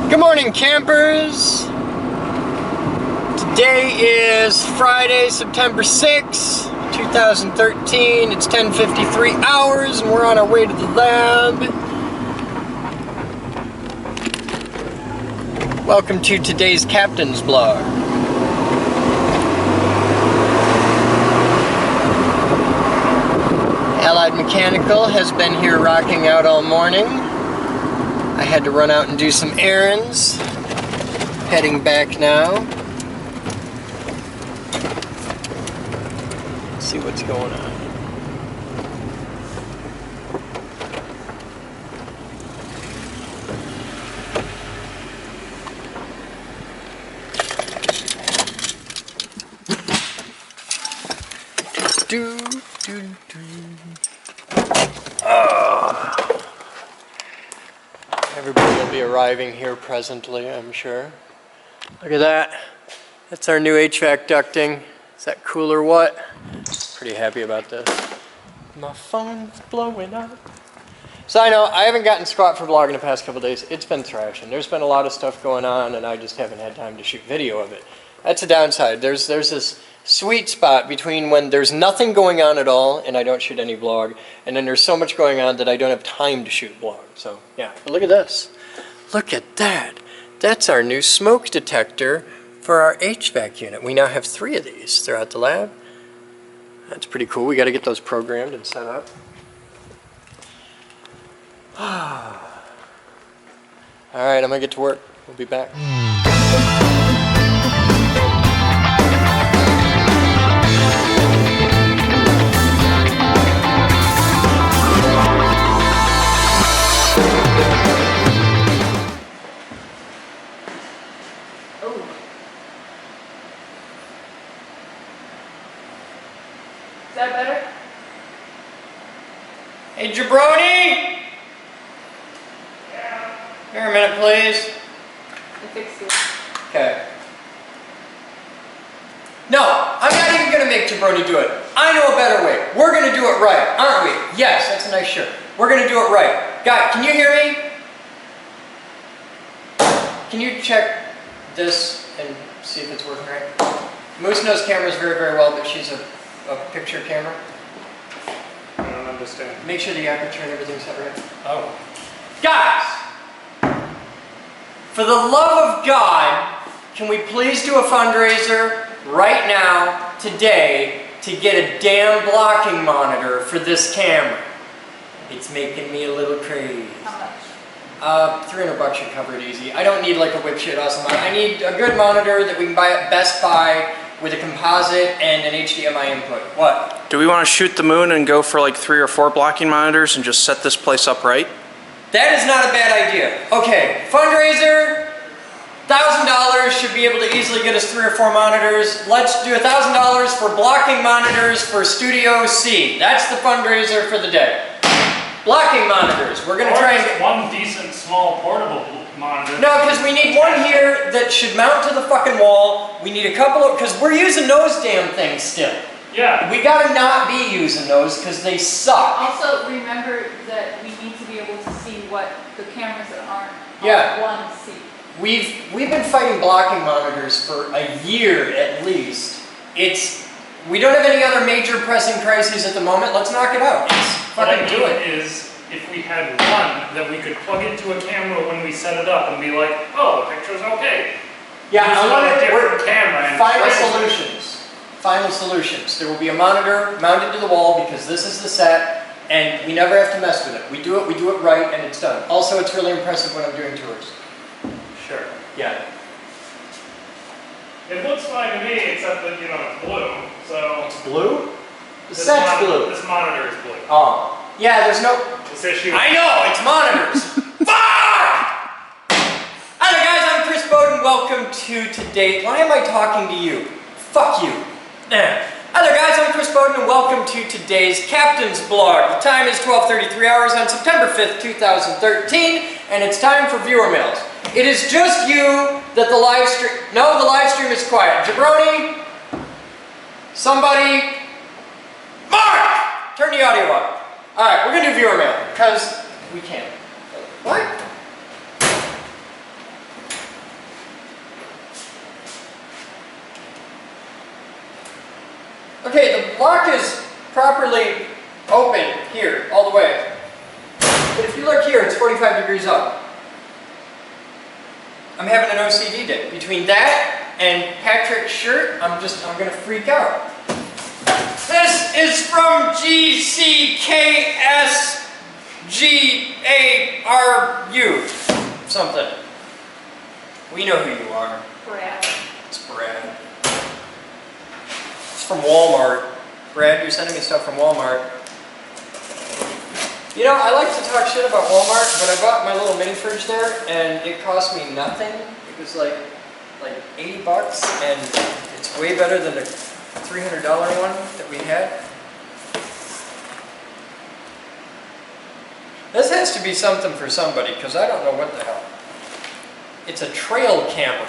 Good morning, campers. Today is Friday, September 6th, 2013. It's 10:53 hours and we're on our way to the lab. Welcome to today's captain's blog. Allied Mechanical has been here rocking out all morning. I had to run out and do some errands. Heading back now. Let's see what's going on. Everybody will be arriving here presently, I'm sure. Look at that. That's our new HVAC ducting. Is that cool or what? Pretty happy about this. My phone's blowing up. So I know, I haven't gotten squat for vlogging the past couple days. It's been thrashing. There's been a lot of stuff going on and I just haven't had time to shoot video of it. That's a downside. There's this sweet spot between when there's nothing going on at all and I don't shoot any vlog, and then there's so much going on that I don't have time to shoot vlog. So yeah, but look at this. Look at that. That's our new smoke detector for our HVAC unit. We now have 3 of these throughout the lab. That's pretty cool. We got to get those programmed and set up. All right, I'm gonna get to work. We'll be back. Is that better? Hey, jabroni! Yeah. Here a minute, please. I fixed it. Okay. No, I'm not even going to make jabroni do it. I know a better way. We're going to do it right, aren't we? Yes, that's a nice shirt. We're going to do it right. Guy, can you hear me? Can you check this and see if it's working right? Moose knows cameras very, very well, but she's a picture camera. I don't understand. Make sure the aperture and everything's set right. Oh. Guys! For the love of God, can we please do a fundraiser right now, today, to get a damn blocking monitor for this camera? It's making me a little crazy. How much? $300 should cover it easy. I don't need like a whip shit awesome monitor. I need a good monitor that we can buy at Best Buy with a composite and an HDMI input. What? Do we want to shoot the moon and go for like 3 or 4 blocking monitors and just set this place up right? That is not a bad idea. Okay, fundraiser, $1,000 should be able to easily get us 3 or 4 monitors. Let's do $1,000 for blocking monitors for Studio C. That's the fundraiser for the day. Blocking monitors. We're going to try and get one decent small portable monitor. No, because we need one here that should mount to the fucking wall. We need a couple of, because we're using those damn things still. Yeah. We gotta not be using those because they suck. Also, remember that we need to be able to see what the cameras that aren't Yeah. on one see. We've been fighting blocking monitors for a year at least. We don't have any other major pressing crises at the moment. Let's knock it out. Let's fucking do it. Is if we had one that we could plug into a camera when we set it up and be like, oh, the picture's okay. Yeah, Use I want a to different camera and final translate. solutions. Final solutions. There will be a monitor mounted to the wall because this is the set, and we never have to mess with it. We do it right, and it's done. Also, it's really impressive when I'm doing tours. Sure. Yeah. It looks fine to me, except that, you know, it's blue, so... It's blue? The This set's blue. This monitor is blue. Oh. Yeah, there's no... This issue... I know, it's monitors. Fuck! Hi there guys, I'm Boden. Welcome to today. Why am I talking to you? Fuck you. Hi there guys, I'm Boden and welcome to today's Captain's Blog. The time is 12:33 hours on September 5th, 2013, and it's time for viewer mails. It is just you that the live stream... No, the live stream is quiet. Jabroni, somebody... Mark! Turn the audio up. Alright, we're gonna do viewer mail, because we can. What? properly open here, all the way. But if you look here, it's 45 degrees up. I'm having an OCD day. Between that and Patrick's shirt, I'm gonna freak out. This is from GCKSGARU. Something. We know who you are. Brad. It's Brad. It's from Walmart. Brad, you're sending me stuff from Walmart. You know, I like to talk shit about Walmart, but I bought my little mini fridge there, and it cost me nothing. It was like $80, and it's way better than the $300 one that we had. This has to be something for somebody, because I don't know what the hell. It's a trail camera.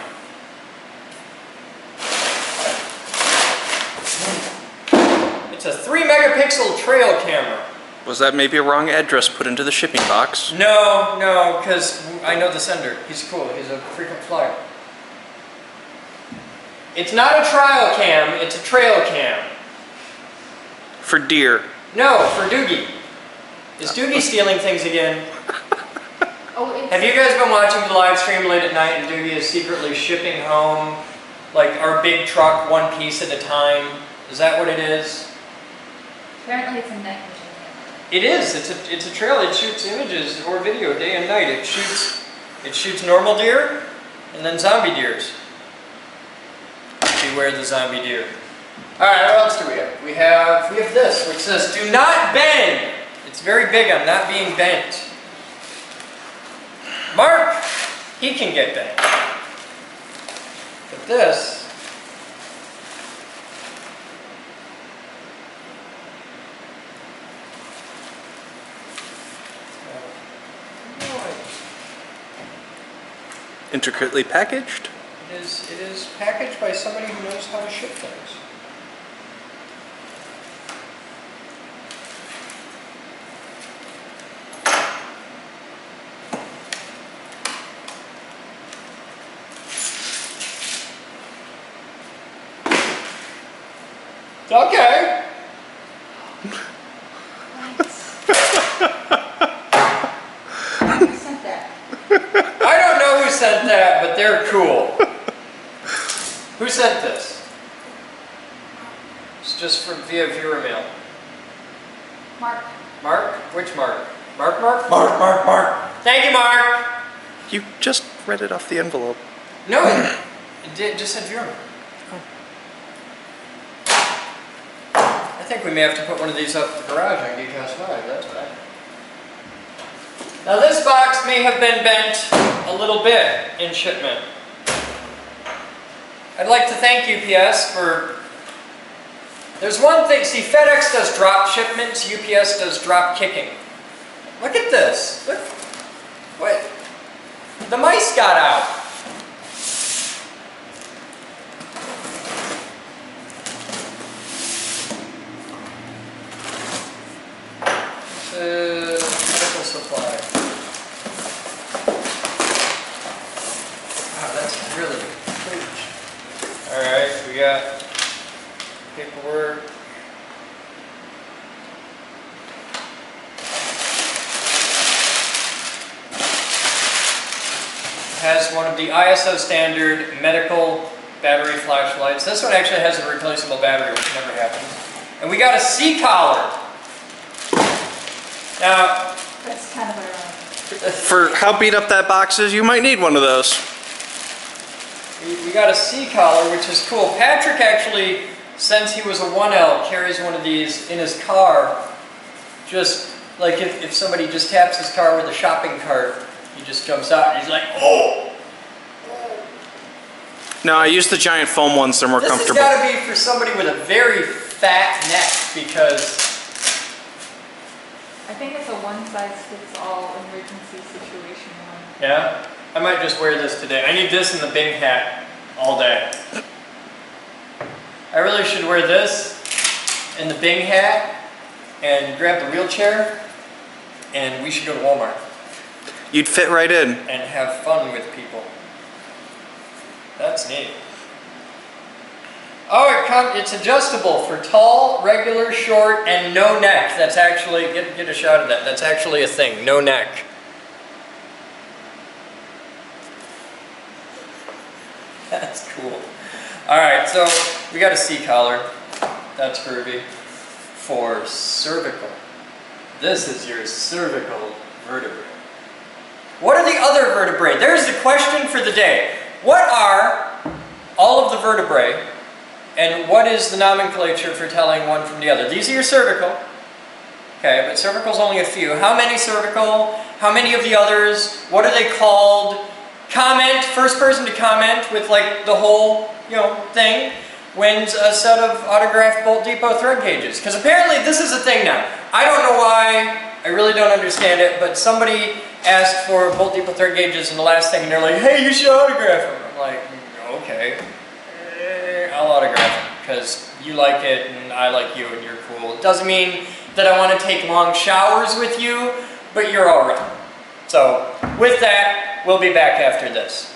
It's a 3-megapixel trail camera. Was that maybe a wrong address put into the shipping box? No, because I know the sender. He's cool. He's a frequent flyer. It's not a trial cam, it's a trail cam. For deer. No, for Doogie. Is Doogie stealing things again? Oh, it's... Have you guys been watching the live stream late at night and Doogie is secretly shipping home like our big truck one piece at a time? Is that what it is? Apparently it's a night vision. It is. It's a trail. It shoots images or video day and night. It shoots normal deer and then zombie deers. Beware the zombie deer. All right, what else do we have? We have this, which says "Do not bend." It's very big on not being bent. Mark, he can get bent. But this. Intricately packaged? It is packaged by somebody who knows how to ship things. Okay. Who sent that? I don't know who sent that, but they're cool. Who sent this? It's just via viewer mail. Mark. Mark? Which Mark? Mark? Mark. Thank you, Mark. You just read it off the envelope. No, it just said viewer mail. I think we may have to put one of these up in the garage on Kickass 5, that's what I think. Now this box may have been bent a little bit in shipment. I'd like to thank UPS for... There's one thing, see FedEx does drop shipments, UPS does drop kicking. Look at this. Look. What? The mice got out. Medical supply. Wow, that's really huge. Alright, we got paperwork. Has one of the ISO standard medical battery flashlights. This one actually has a replaceable battery, which never happens. And we got a C-collar. Now, That's kind of ironic. For how beat up that box is, you might need one of those. we got a C-collar, which is cool. Patrick actually, since he was a 1L, carries one of these in his car. Just like if somebody just taps his car with a shopping cart, he just jumps out and he's like, oh! No, I use the giant foam ones, they're more comfortable. This has got to be for somebody with a very fat neck, because... I think it's a one-size-fits-all emergency situation one. Yeah? I might just wear this today. I need this in the Bing hat all day. I really should wear this in the Bing hat and grab the wheelchair, and we should go to Walmart. You'd fit right in. And have fun with people. That's neat. Oh, it's adjustable for tall, regular, short, and no neck. That's actually, get a shot of that. That's actually a thing, no neck. That's cool. All right, so we got a C collar. That's groovy. For cervical. This is your cervical vertebrae. What are the other vertebrae? There's the question for the day. What are all of the vertebrae, and what is the nomenclature for telling one from the other? These are your cervical. Okay, but cervical's only a few. How many cervical? How many of the others? What are they called? Comment, first person to comment with like the whole, thing, wins a set of autographed Bolt Depot thread gauges. Because apparently this is a thing now. I don't know why, I really don't understand it, but somebody asked for Bolt Depot thread gauges in the last thing and they're like, hey, you should autograph them. I'm like, okay, I'll autograph them because you like it and I like you and you're cool. It doesn't mean that I want to take long showers with you, but you're all right. So with that, we'll be back after this.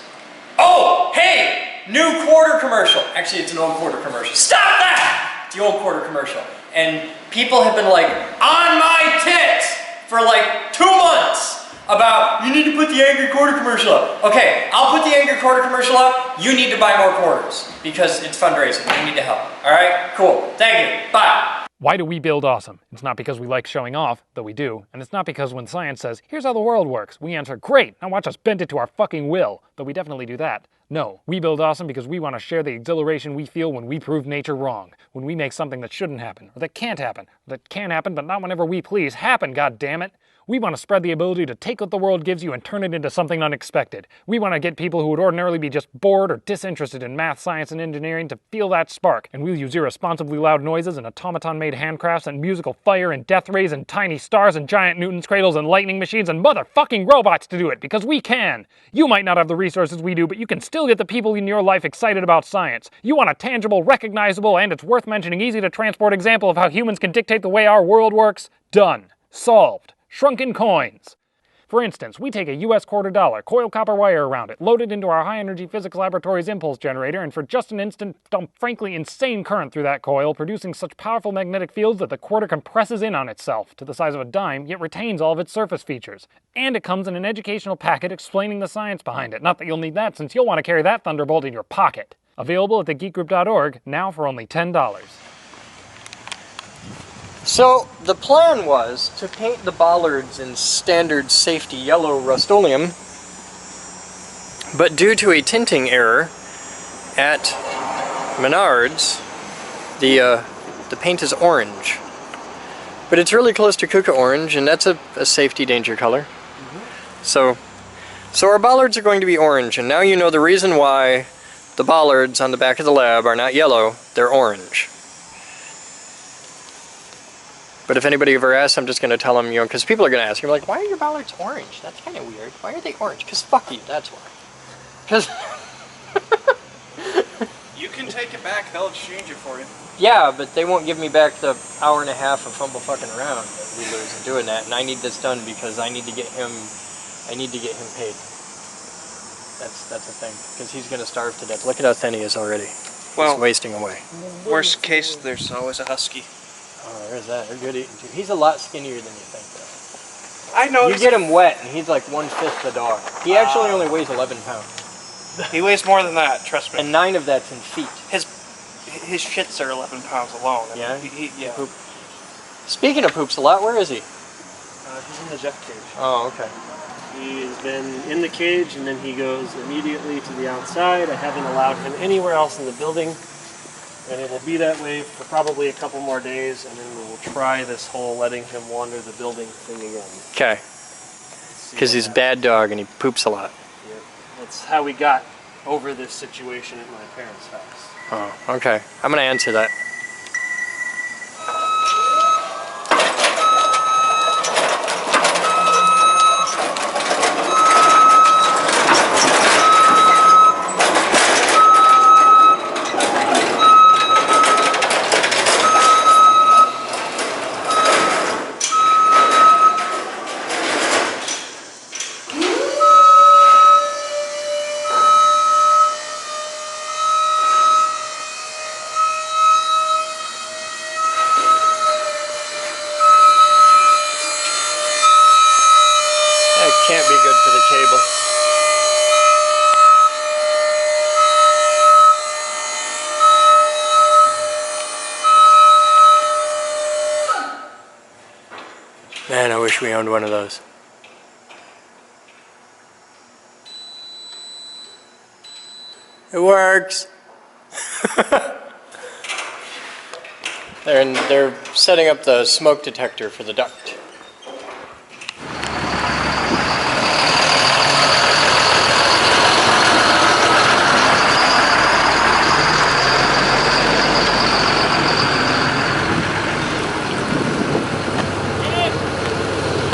Oh, hey! New quarter commercial. Actually, it's an old quarter commercial. Stop that! It's the old quarter commercial. And people have been like, on my tits for like 2 months about, you need to put the angry quarter commercial up. Okay, I'll put the angry quarter commercial up. You need to buy more quarters because it's fundraising. You need to help. All right? Cool. Thank you. Bye. Why do we build awesome? It's not because we like showing off, though we do, and it's not because when science says, here's how the world works, we answer, great, now watch us bend it to our fucking will, though we definitely do that. No, we build awesome because we want to share the exhilaration we feel when we prove nature wrong, when we make something that shouldn't happen, or that can't happen, or that can happen but not whenever we please happen, goddammit. We want to spread the ability to take what the world gives you and turn it into something unexpected. We want to get people who would ordinarily be just bored or disinterested in math, science, and engineering to feel that spark. And we'll use irresponsibly loud noises and automaton-made handcrafts and musical fire and death rays and tiny stars and giant Newton's cradles and lightning machines and motherfucking robots to do it, because we can. You might not have the resources we do, but you can still get the people in your life excited about science. You want a tangible, recognizable, and it's worth mentioning easy-to-transport example of how humans can dictate the way our world works? Done. Solved. Shrunken coins. For instance, we take a US $quarter, coil copper wire around it, load it into our high-energy physics laboratory's impulse generator, and for just an instant dump frankly insane current through that coil, producing such powerful magnetic fields that the quarter compresses in on itself to the size of a dime, yet retains all of its surface features. And it comes in an educational packet explaining the science behind it. Not that you'll need that, since you'll want to carry that thunderbolt in your pocket. Available at thegeekgroup.org, now for only $10. So the plan was to paint the bollards in standard safety yellow Rust-Oleum, but due to a tinting error at Menards, the paint is orange. But it's really close to Kuka orange, and that's a safety danger color. So our bollards are going to be orange, and now you know the reason why the bollards on the back of the lab are not yellow, they're orange. But if anybody ever asks, I'm just going to tell them, because people are going to ask, you're like, why are your bollards orange? That's kind of weird. Why are they orange? Because fuck you, that's why. Because... You can take it back, they'll exchange it for you. Yeah, but they won't give me back the hour and a half of fumble fucking around that we lose in doing that. And I need this done because I need to get him paid. That's the thing. Because he's going to starve to death. Look at how thin he is already. Well, he's wasting away. Worst case, there's always a husky. Oh, there's that. They're good eating too. He's a lot skinnier than you think, though. I know. You get him wet, and he's like 1/5 the dog. He actually only weighs 11 pounds. He weighs more than that, trust me. And 9 of that's in feet. His shits are 11 pounds alone. I Yeah? mean, yeah. Poop. Speaking of poops a lot, where is he? He's in the Jeff cage. Oh, okay. He's been in the cage and then he goes immediately to the outside. I haven't allowed him anywhere else in the building. And it will be that way for probably a couple more days, and then we will try this whole letting him wander the building thing again. Okay. Because he's a bad dog and he poops a lot. Yeah. That's how we got over this situation at my parents' house. Oh, okay. I'm going to answer that. Can't be good for the cable. Man, I wish we owned one of those. It works. They're setting up the smoke detector for the duct.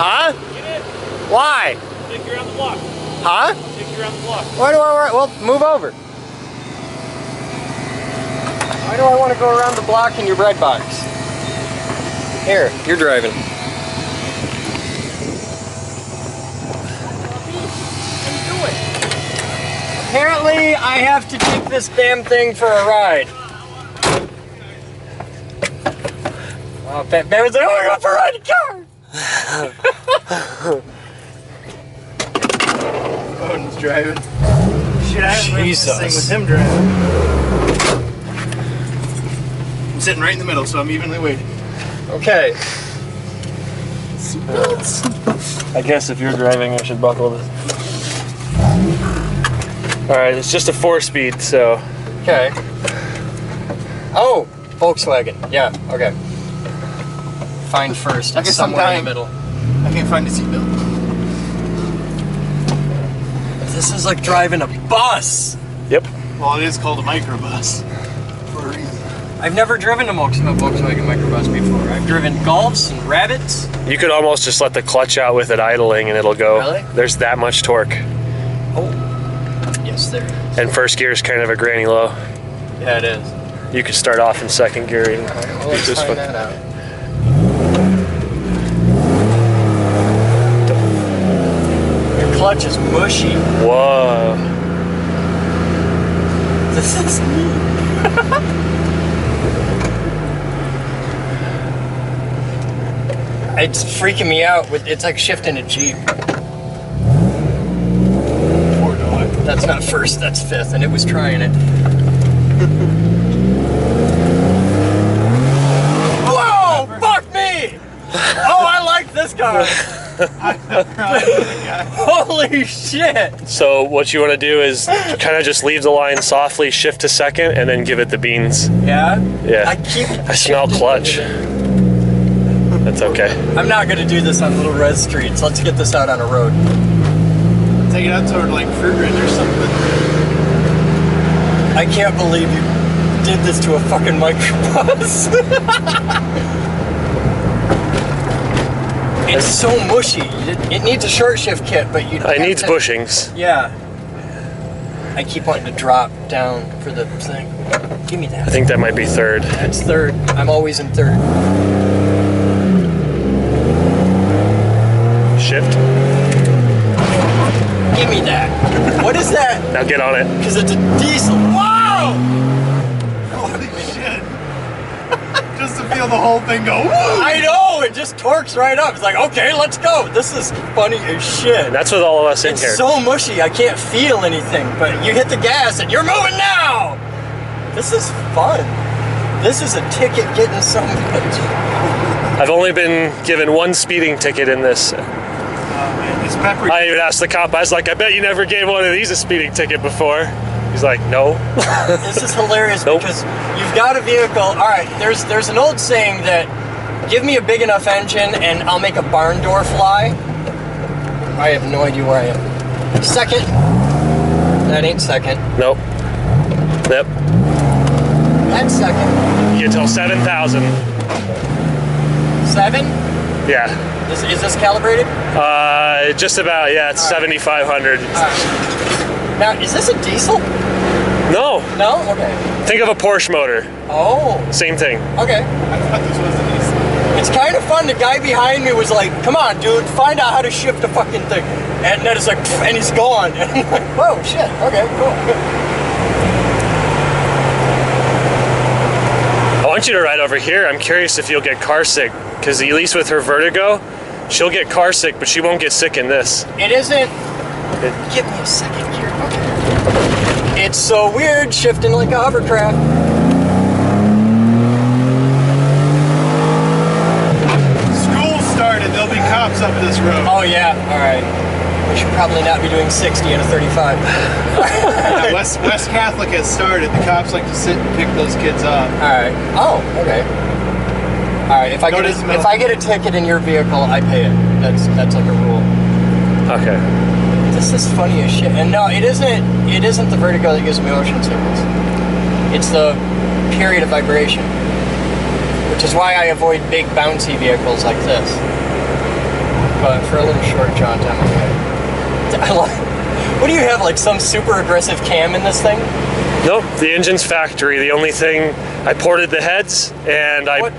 Huh? Why? Take you around the block. Huh? Take you around the block. Why do I? Well, move over. Why do I want to go around the block in your bread box? Here, you're driving. Apparently, I have to take this damn thing for a ride. Oh, Batman was like, "Oh, I go for a ride in the car." Boden's driving. Shit, I haven't Jesus. this thing with him driving. I'm sitting right in the middle, so I'm evenly weighted. Okay. I guess if you're driving, I should buckle this. Alright, it's just a 4-speed, so. Okay. Oh, Volkswagen. Yeah. Okay. Find first. I It's guess somewhere in sometime- the middle. I can't find the seatbelt. This is like driving a bus. Yep. Well, it is called a microbus. For a reason. I've never driven a Volkswagen microbus before. I've driven Golfs and Rabbits. You could almost just let the clutch out with it idling and it'll go. Really? There's that much torque. Oh. Yes, there it is. And first gear is kind of a granny low. Yeah, it is. You could start off in second gear. And All right, well, let's just find fuck- that out. Your clutch is mushy. Whoa. This is neat. It's freaking me out. It's like shifting a Jeep. Poor dog. That's not first, that's fifth, and it was trying it. Whoa! Fuck me! Oh, I like this car! Holy shit! So what you want to do is kind of just leave the line softly, shift to second, and then give it the beans. Yeah? Yeah. I smell clutch. That's okay. I'm not gonna do this on little res streets. Let's get this out on a road. Take it out toward like Fruit Ridge or something. I can't believe you did this to a fucking microbus. It's so mushy. It needs a short shift kit, but you. It needs bushings. Yeah. I keep wanting to drop down for the thing. Give me that. I think that might be third. That's third. I'm always in third. Shift. Give me that. What is that? Now get on it. Because it's a diesel. Wow! Holy shit. Just to feel the whole thing go, woo! I know, it just torques right up. It's like, okay, let's go. This is funny as shit. And that's with all of us in It's here. so mushy, I can't feel anything, but you hit the gas and you're moving now! This is fun. This is a ticket getting so much. I've only been given one speeding ticket in this. It's peppery. I even asked the cop, I was like, I bet you never gave one of these a speeding ticket before. He's like, no. This is hilarious Nope. because you've got a vehicle. All right, there's an old saying that give me a big enough engine and I'll make a barn door fly. I have no idea where I am. Second. That ain't second. Nope. Yep. That's second. You get till 7,000. 7? Yeah. Is this calibrated? Just about, yeah, it's 7,500. All right. Now, is this a diesel? No. No? Okay. Think of a Porsche motor. Oh, Same thing. okay. I thought this was the diesel. It's kind of fun. The guy behind me was like, come on, dude, find out how to shift a fucking thing. And then it's like, and he's gone. And I'm like, whoa, shit. Okay, cool. I want you to ride over here. I'm curious if you'll get car sick, because at least with her vertigo, She'll get car sick, but she won't get sick in this. It isn't. Give me a second here. Okay. It's so weird shifting like a hovercraft. School started. There'll be cops up this road. Oh yeah. All right. We should probably not be doing 60 in a 35. Yeah, West Catholic has started. The cops like to sit and pick those kids up. All right. Oh, okay. All right. If I get a ticket in your vehicle, I pay it. That's like a rule. Okay. This is funny as shit. And no, it isn't. It isn't the vertigo that gives me motion sickness. It's the period of vibration, which is why I avoid big bouncy vehicles like this. But for a little short jaunt, I'm okay. What do you have? Like some super aggressive cam in this thing? Nope, the engine's factory. The only thing, I ported the heads and I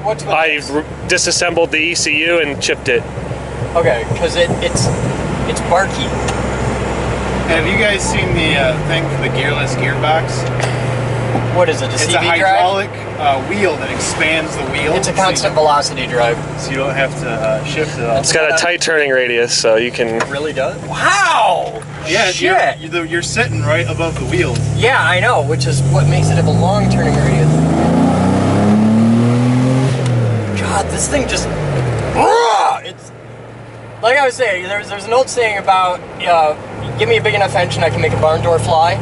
disassembled the ECU and chipped it. Okay, because it's barky. Have you guys seen the thing for the gearless gearbox? What is it? A It's CV a hydraulic drive? wheel that expands the wheel. It's a constant velocity drive. So you don't have to shift it up. It's got a tight turning radius, so you can. It really does. Wow! Yeah, Shit! you're sitting right above the wheels. Yeah, I know, which is what makes it have a long turning radius. God, this thing just. It's like I was saying. There's an old saying about give me a big enough engine, I can make a barn door fly.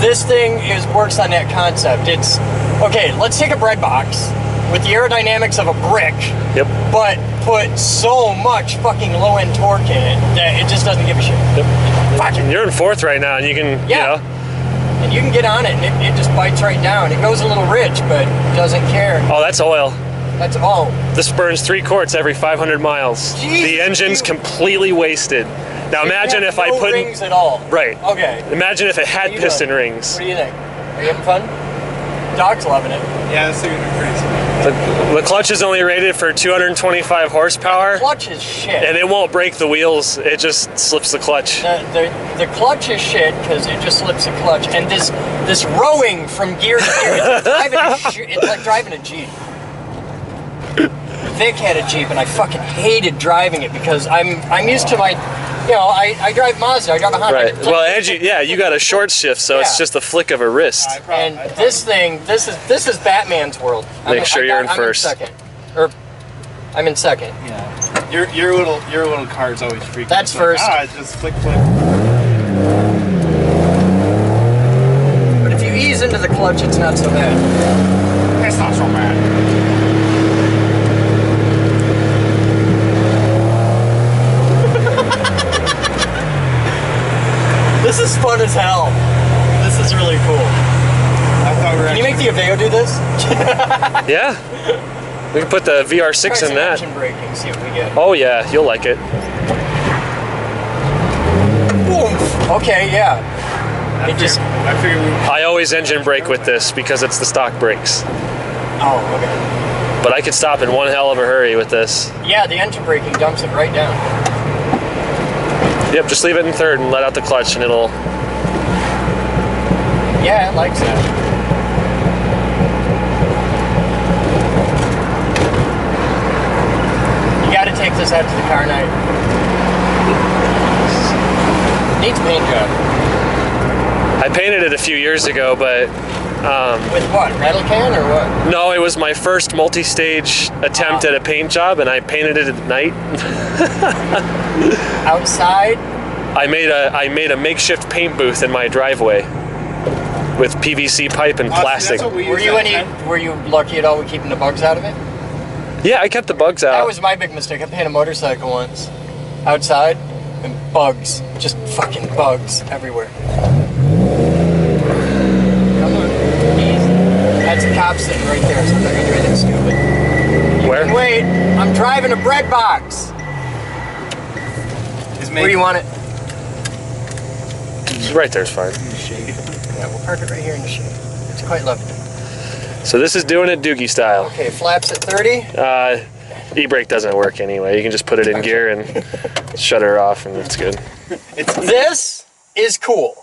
This thing works on that concept. It's okay. Let's take a bread box with the aerodynamics of a brick. Yep. But put so much fucking low end torque in it that it just doesn't give a shit. Yep. Fucking. You're in fourth right now, and you can. Yeah. You know, And you can get on it, and it just bites right down. It goes a little rich, but doesn't care. oh, that's oil. That's all. This burns 3 quarts every 500 miles. Jesus, the engine's completely wasted. Now imagine if I no put rings at all. Right. Okay. Imagine if it had What are you piston doing? rings. What do you think? Are you having fun? Dog's loving it. Yeah, this thing would be pretty sweet. The clutch is only rated for 225 horsepower, Clutch is shit. and it won't break the wheels. It just slips the clutch. The clutch is shit because it just slips the clutch, and this rowing from gear to gear, it's like driving a Jeep. Vic had a Jeep, and I fucking hated driving it because I'm used to my, I drive Mazda, I drive a Honda. Right. Well, and you got a short shift, so it's Yeah. just a flick of a wrist. And this thing, this is Batman's world. Make sure you're in first. I'm in second. Or I'm in second. Yeah. Your little car's always freaking. That's It's like, first. it's just flick. But if you ease into the clutch, it's not so bad. It's not so bad. This is fun as hell. This is really cool. I thought we were Can you make the Aveo do this? Yeah. We can put the VR6 Try in some that. engine braking, see what we get. Oh yeah, you'll like it. Oof. Okay, yeah. I figured we. I always engine brake with this because it's the stock brakes. Oh, okay. But I could stop in one hell of a hurry with this. Yeah, the engine braking dumps it right down. Yep, just leave it in third and let out the clutch and it'll... Yeah, it likes that. You gotta take this out to the car night. Needs paint job. I painted it a few years ago, but... With what? Rattle can or what? No, it was my first multi-stage attempt at a paint job, and I painted it at night. Outside? I made a makeshift paint booth in my driveway with PVC pipe and plastic. That's what we Were use you lucky at all with keeping the bugs out of it? Yeah, I kept the bugs That out. was my big mistake. I painted a motorcycle once. Outside, and bugs. Just fucking bugs everywhere. Come on. Easy. That's a cop sitting right there, so I'm not gonna do anything stupid. Where? Wait, I'm driving a bread box. Where do you want it? Right there's fine. Yeah, we'll park it right here in the shade. It's quite lovely. So this is doing it Doogie style. Okay, flaps at 30. E-brake doesn't work anyway. You can just put it in gear and shut her off and it's good. This is cool.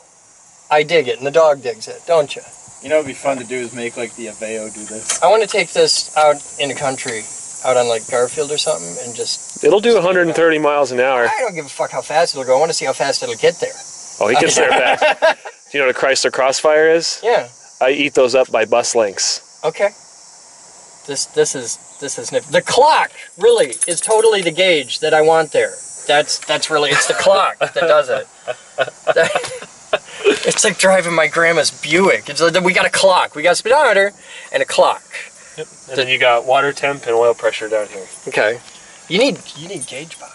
I dig it, and the dog digs it, don't you? You know, what'd be fun to do is make like the Aveo do this. I want to take this out in the country out on like Garfield or something and just... It'll do 130 miles an hour. I don't give a fuck how fast it'll go. I want to see how fast it'll get there. Oh, he gets there fast. Do you know what a Chrysler Crossfire is? Yeah. I eat those up by bus lengths. Okay. This is nifty. The clock really is totally the gauge that I want there. That's really, it's the clock that does it. It's like driving my grandma's Buick. It's like, we got a clock, we got a speedometer and a clock. Yep. And then you got water temp and oil pressure down here. Okay. You need gauge bod.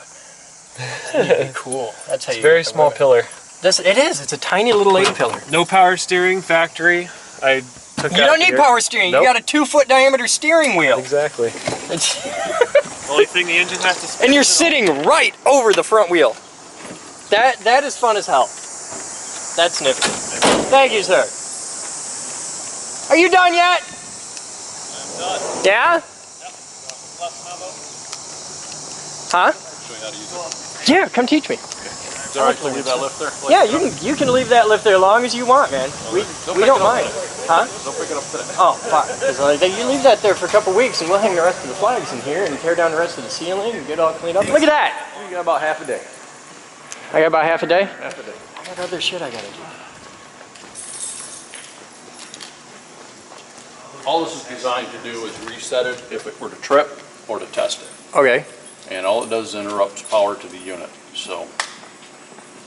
That'd be cool. That's how It's a very small pillar. It is. It's a tiny little 8-pillar. No power steering, factory. I took You don't need power steering. Nope. You got a 2-foot diameter steering wheel. Exactly. It's Only thing the engine has to spin. and you're sitting right over the front wheel. That is fun as hell. That's nifty. Thank you, sir. Are you done yet? I'm done. Yeah? Yep. Huh? Show you how to use it. Yeah, come teach me. Is that right to leave that lift there? Yeah, you can leave that lift there as long as you want, man. We don't mind. Huh? Don't pick it up today. Oh, fuck. 'Cause, you leave that there for a couple weeks and we'll hang the rest of the flags in here and tear down the rest of the ceiling and get all cleaned up. Look at that! You got about half a day. I got about half a day? Half a day. What other shit I gotta do? All this is designed to do is reset it if it were to trip or to test it. Okay. And all it does is interrupts power to the unit. So,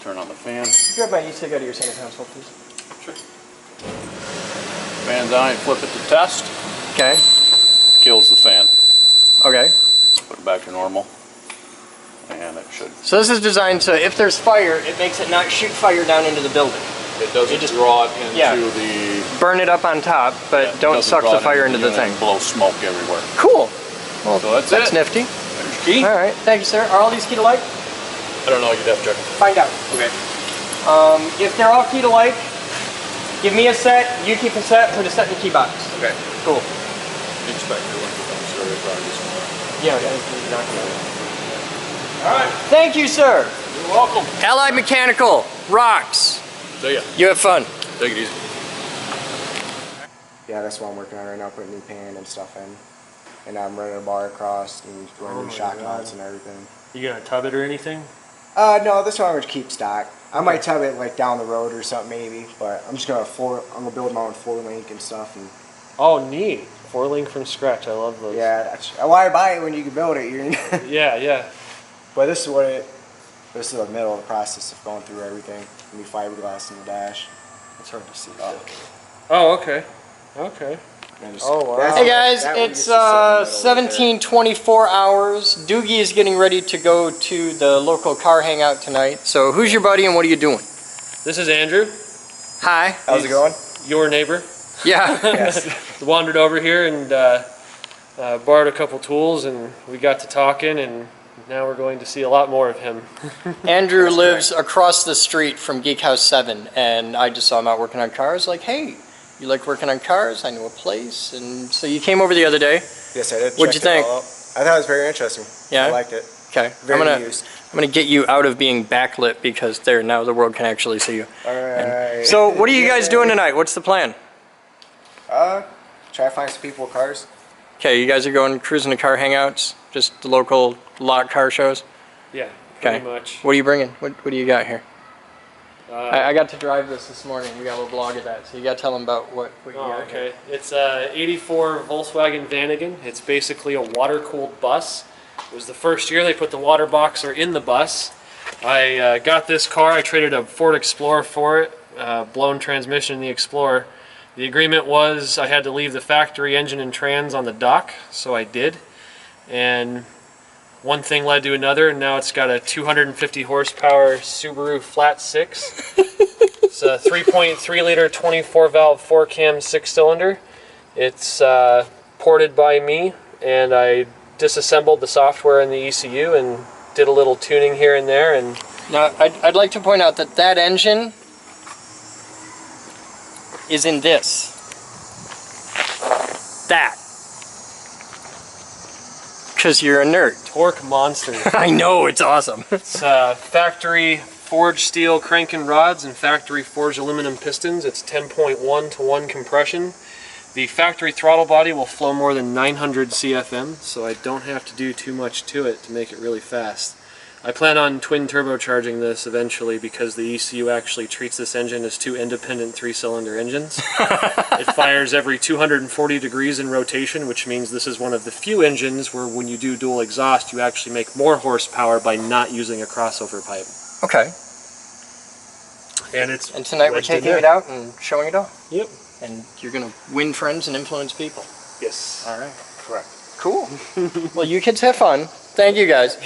turn on the fan. Grab my e-cig out of your center console, please. Sure. Fan's on, flip it to test, Okay. kills the fan. Okay. Put it back to normal. And it should. So this is designed so if there's fire, it makes it not shoot fire down into the building. It doesn't just- draw it into yeah. the... Burn it up on top, but it don't doesn't suck draw the it fire into the unit thing. and blow smoke everywhere. Cool. Well, So that's it. nifty. There's key. All right. Thank you, sir. Are all these keyed alike? I don't know, you'd have to check. Find out. Okay. If they're all keyed alike, give me a set, you keep a set, put a set in the key box. Okay. Cool. Inspector, when you come, sir, probably this one. Yeah. All right. Thank you, sir. You're welcome. Allied Mechanical rocks. See ya. You have fun. Take it easy. Yeah, that's what I'm working on right now, putting new pan and stuff in. And I'm running a bar across and running new shock mounts and everything. You gonna tub it or anything? No, this one I'm gonna keep stock. I might tub it like down the road or something maybe, but I'm just gonna I'm gonna build my own 4-link and stuff. And Oh, neat. 4-link from scratch. I love those. yeah, that's why buy it when you can build it. Yeah, yeah. But this is the middle of the process of going through everything. New fiberglass in the dash. It's hard to see. Oh, okay. Okay. Oh, wow. that's- Hey guys, that one it's used to sit in the middle right there. 17:24 hours. Doogie is getting ready to go to the local car hangout tonight. So who's your buddy and what are you doing? This is Andrew, Hi. How's it going? your neighbor. Yeah. Yes. Wandered over here and borrowed a couple tools, and we got to talking, and now we're going to see a lot more of him. Andrew lives across the street from Geek House 7, and I just saw him out working on cars. Like, hey, you like working on cars? I know a place. And so you came over the other day. Yes, I did. What'd you Checked it think? all out. I thought it was very interesting. Yeah? I liked it. Okay. Very I'm used. gonna get you out of being backlit because there now the world can actually see you. All right. So what are you guys doing tonight? What's the plan? Try to find some people with cars. Okay, you guys are going cruising to car hangouts, just the local lot car shows. Yeah, Okay. pretty much. What are you bringing? What do you got here? Uh, I got to drive this morning. We got a little vlog of that, so you got to tell them about what you Oh, got. okay. It's a 84 Volkswagen Vanagon. It's basically a water-cooled bus. It was the first year they put the water boxer in the bus. I got this car. I traded a Ford Explorer for it, blown transmission in the Explorer. The agreement was I had to leave the factory engine and trans on the dock, so I did. And one thing led to another, and now it's got a 250 horsepower Subaru Flat 6. It's a 3.3 liter 24 valve 4-cam 6-cylinder. It's ported by me, and I disassembled the software in the ECU and did a little tuning here and there. And Now, I'd like to point out that that engine is in this. That. Because you're a nerd. torque monster. I know, it's awesome. It's factory forged steel crank and rods and factory forged aluminum pistons. It's 10.1 to 1 compression. The factory throttle body will flow more than 900 CFM, so I don't have to do too much to it to make it really fast. I plan on twin turbocharging this eventually because the ECU actually treats this engine as two independent 3-cylinder engines. It fires every 240 degrees in rotation, which means this is one of the few engines where when you do dual exhaust, you actually make more horsepower by not using a crossover pipe. Okay. And tonight we're taking it out and showing it off. Yep. And you're gonna win friends and influence people. Yes. All right. Correct. Cool. Well, you kids have fun. Thank you guys.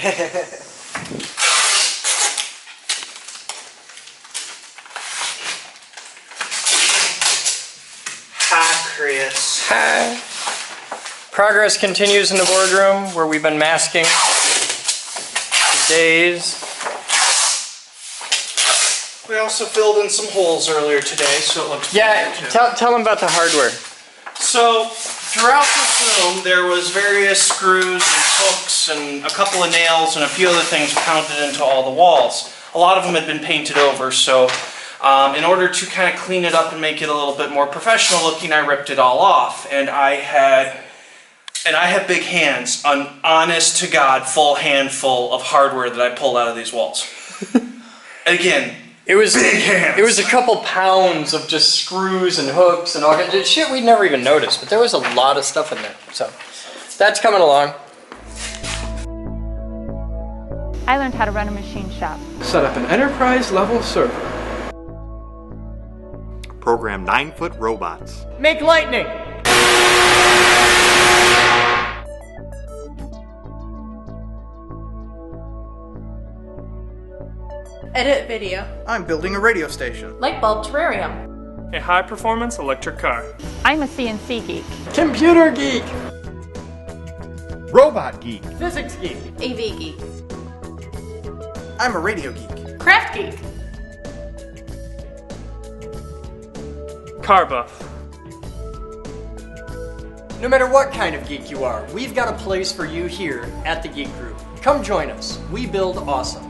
Hi, Chris. Hi. Progress continues in the boardroom where we've been masking for days. We also filled in some holes earlier today, so it looks Yeah, pretty good, too. tell them about the hardware. So, throughout this room, there was various screws and hooks and a couple of nails and a few other things pounded into all the walls. A lot of them had been painted over, so in order to kind of clean it up and make it a little bit more professional looking, I ripped it all off. And I have big hands, an honest to God full handful of hardware that I pulled out of these walls. Again, It was big hands. It was a couple pounds of just screws and hooks and all kinds of shit we'd never even noticed, but there was a lot of stuff in there. So that's coming along. I learned how to run a machine shop. Set up an enterprise level server. Program 9-foot robots. Make lightning. Edit video. I'm building a radio station. Light bulb terrarium. A high-performance electric car. I'm a CNC geek. Computer geek. Robot geek. Physics geek. AV geek. I'm a radio geek. Craft geek. Car buff. No matter what kind of geek you are, we've got a place for you here at the Geek Group. Come join us. We build awesome.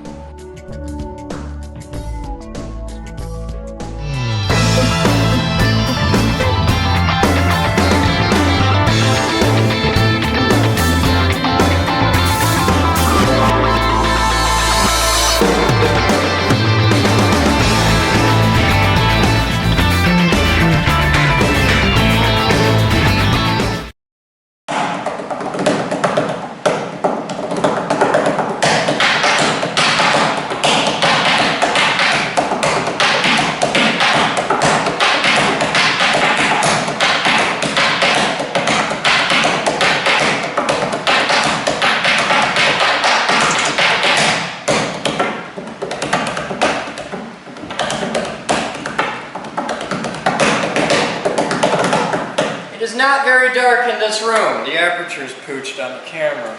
It is not very dark in this room. The aperture's pooched on the camera.